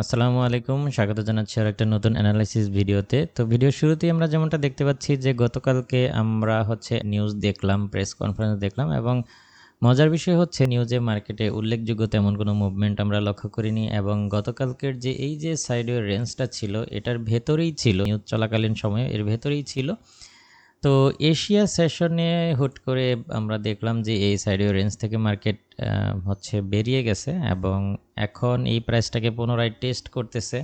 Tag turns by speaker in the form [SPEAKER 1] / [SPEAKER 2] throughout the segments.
[SPEAKER 1] আসসালামু আলাইকুম। স্বাগত জানাচ্ছি আরেকটা নতুন অ্যানালাইসিস ভিডিওতে। তো ভিডিওর শুরুতেই আমরা যেমনটা দেখতে পাচ্ছি যে গতকালকে আমরা নিউজ দেখলাম, প্রেস কনফারেন্স দেখলাম এবং মজার বিষয় হচ্ছে নিউজে মার্কেটে উল্লেখযোগ্য তেমন কোনো মুভমেন্ট আমরা লক্ষ্য করিনি এবং গতকালকের যে এই যে সাইডওয়ে রেঞ্জটা ছিল এটার ভেতরেই ছিল, নিউজ চলাকালীন সময়ে এর ভেতরেই ছিল। তো এশিয়া সেশনে হুট করে আমরা দেখলাম যে এই সাইডওয়ে রেঞ্জ থেকে মার্কেট বেরিয়ে গেছে এবং এখন এই প্রাইসটাকে পুনরায় টেস্ট করতেছে।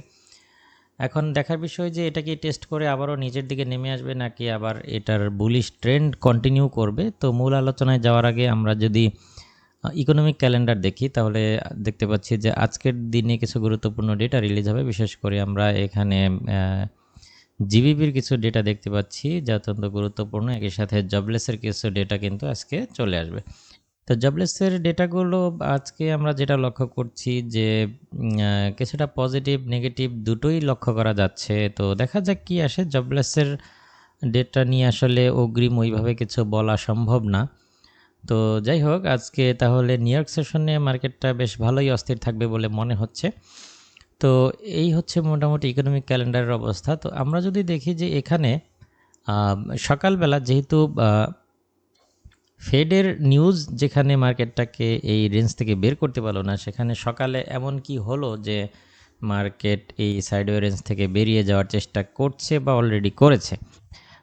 [SPEAKER 1] এখন দেখার বিষয় যে এটা কি টেস্ট করে আবারও নিচের দিকে নেমে আসবে নাকি আবার এটার বুলিশ ট্রেন্ড কন্টিনিউ করবে। তো মূল আলোচনায় যাওয়ার আগে আমরা যদি ইকোনমিক ক্যালেন্ডার দেখি তাহলে দেখতে পাচ্ছি যে আজকের দিনে কিছু গুরুত্বপূর্ণ ডেটা রিলিজ হবে। বিশেষ করে আমরা এখানে জিবিপির কিছু ডেটা দেখতে পাচ্ছি যা অত্যন্ত গুরুত্বপূর্ণ। একই সাথে জবলেসের কিছু ডেটা কিন্তু আজকে চলে আসবে। তো জবলেসের ডেটাগুলো আজকে আমরা যেটা লক্ষ্য করছি যে কিছুটা পজিটিভ নেগেটিভ দুটোই লক্ষ্য করা যাচ্ছে। তো দেখা যাক কি আসে। জবলেসের ডেটা নিয়ে আসলে অগ্রিম ওইভাবে কিছু বলা সম্ভব না। তো যাই হোক, আজকে তাহলে নিউ ইয়র্ক সেশনে মার্কেটটা বেশ ভালোই অস্থির থাকবে বলে মনে হচ্ছে। তো এই হচ্ছে মোটামুটি ইকোনমিক ক্যালেন্ডারের অবস্থা। তো আমরা যদি দেখি যে এখানে সকালবেলা যেহেতু ফেডের নিউজ যেখানে মার্কেটটাকে এই রেঞ্জ থেকে বের করতে পারলো না, সেখানে সকালে এমন কি হলো যে মার্কেট এই সাইডওয়ে রেঞ্জ থেকে বেরিয়ে যাওয়ার চেষ্টা করছে বা অলরেডি করেছে।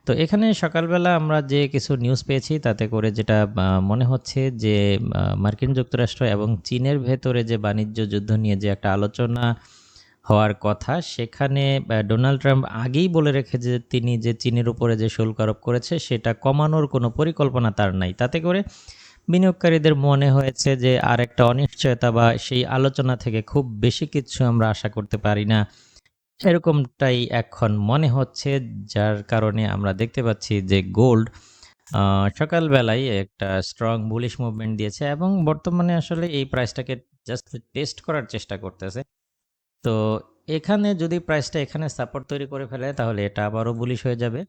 [SPEAKER 1] তো এখানে সকালবেলা আমরা যে কিছু নিউজ পেয়েছি তাতে করে যেটা মনে হচ্ছে যে মার্কিন যুক্তরাষ্ট্র এবং চীনের ভেতরে যে বাণিজ্য যুদ্ধ নিয়ে যে একটা আলোচনা হওয়ার কথা, সেখানে ডোনাল্ড ট্রাম্প আগেই বলে রেখে যে তিনি যে চীনের উপরে যে শুল্ক আরোপ করেছে সেটা কমানোর কোনো পরিকল্পনা তার নাই। তাতে করে বিনিয়োগকারীদের মনে হয়েছে যে আর একটা অনিশ্চয়তা বা সেই আলোচনা থেকে খুব বেশি কিছু আমরা আশা করতে পারি না, এরকমটাই এখন মনে হচ্ছে। যার কারণে আমরা দেখতে পাচ্ছি যে গোল্ড সকালবেলায় একটা স্ট্রং বুলিশ মুভমেন্ট দিয়েছে এবং বর্তমানে আসলে এই প্রাইসটাকে জাস্ট টেস্ট করার চেষ্টা করতেছে। তো এখানে যদি প্রাইসটা এখানে সাপোর্ট তৈরি করে ফেলে তাহলে এটা আবারও বুলিশ হয়ে যাবে,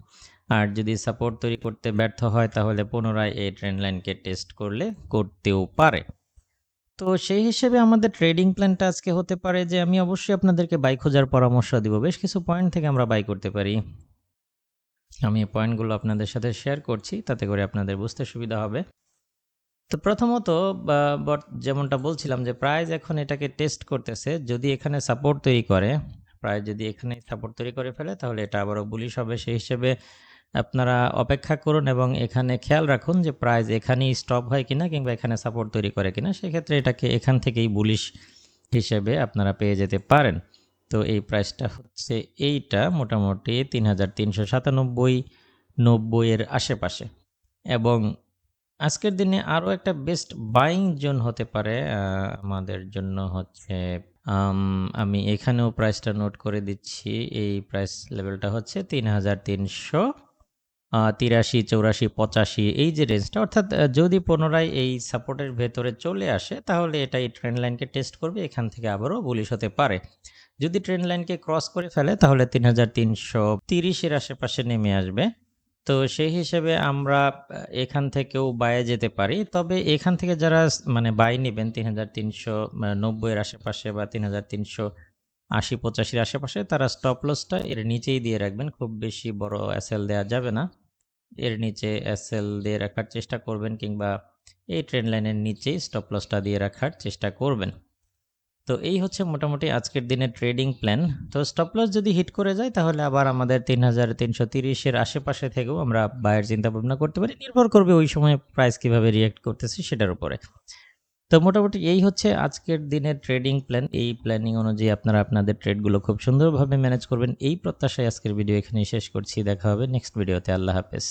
[SPEAKER 1] আর যদি সাপোর্ট তৈরি করতে ব্যর্থ হয় তাহলে পুনরায় এই ট্রেন্ড লাইনকে টেস্ট করতেও পারে। তো সেই হিসেবে আমাদের ট্রেডিং প্ল্যানটা আজকে হতে পারে যে আমি অবশ্যই আপনাদেরকে বাই খোঁজার পরামর্শ দিব। বেশ কিছু পয়েন্ট থেকে আমরা বাই করতে পারি। আমি এই পয়েন্টগুলো আপনাদের সাথে শেয়ার করছি, তাতে করে আপনাদের বুঝতে সুবিধা হবে। তো প্রথমত যেমনটা বলছিলাম যে প্রাইস এখন এটাকে টেস্ট করতেছে। যদি এখানে সাপোর্ট তৈরি করে, প্রাইস যদি এখানে সাপোর্ট তৈরি করে ফেলে তাহলে এটা আবারও বুলিশ হবে। সেই হিসেবে আপনারা অপেক্ষা করুন এবং এখানে খেয়াল রাখুন যে প্রাইস এখানেই স্টপ হয় কিনা কিংবা এখানে সাপোর্ট তৈরি করে কিনা। সেক্ষেত্রে এটাকে এখান থেকেই বুলিশ হিসেবে আপনারা পেয়ে যেতে পারেন। তো এই প্রাইসটা হচ্ছে এইটা মোটামুটি ৩৩৯৭, 90 এর আশেপাশে। এবং আজকের দিনে আরও একটা বেস্ট বাইং জোন হতে পারে আমাদের জন্য হচ্ছে আমি এখানেও প্রাইসটা নোট করে দিচ্ছি। এই প্রাইস লেভেলটা হচ্ছে ৩৩83, ৮৪, ৮৫ এই যে রেঞ্জটা, অর্থাৎ যদি পুনরায় এই সাপোর্টের ভেতরে চলে আসে তাহলে এটা এই ট্রেন্ড লাইনকে টেস্ট করবে, এখান থেকে আবারও বুলিশ হতে পারে। যদি ট্রেন্ড লাইনকে ক্রস করে ফেলে তাহলে ৩৩30-এর আশেপাশে নেমে আসবে। তো সেই হিসেবে আমরা এখান থেকেও বাইয়ে যেতে পারি। তবে এখান থেকে যারা বাই নেবেন ৩৩৯০-এর আশেপাশে বা ৩৩৮০-৮৫-এর আশেপাশে, তারা স্টপ লসটা এর নিচেই দিয়ে রাখবেন। খুব বেশি বড় এসএল দেওয়া যাবে না, এর নিচে এসএল দিয়ে রাখার চেষ্টা করবেন কিংবা এই ট্রেন্ড লাইনের নিচেই স্টপ লসটা দিয়ে রাখার চেষ্টা করবেন। তো এই হচ্ছে মোটামুটি আজকের দিনের ট্রেডিং প্ল্যান। তো স্টপ লস যদি হিট করে যায় তাহলে আবার আমাদের ৩৩30-এর আশেপাশে থেকেও আমরা বায়ের চিন্তা ভাবনা করতে পারি। নির্ভর করবে ওই সময় প্রাইস কিভাবে রিঅ্যাক্ট করতেছে সেটার উপরে। তো মোটামুটি এই হচ্ছে আজকের দিনের ট্রেডিং প্ল্যান। এই প্ল্যানিং অনুযায়ী আপনারা আপনাদের ট্রেডগুলো খুব সুন্দরভাবে ম্যানেজ করবেন, এই প্রত্যাশায় আজকের ভিডিও এখানেই শেষ করছি। দেখা হবে নেক্সট ভিডিওতে। আল্লাহ হাফেজ।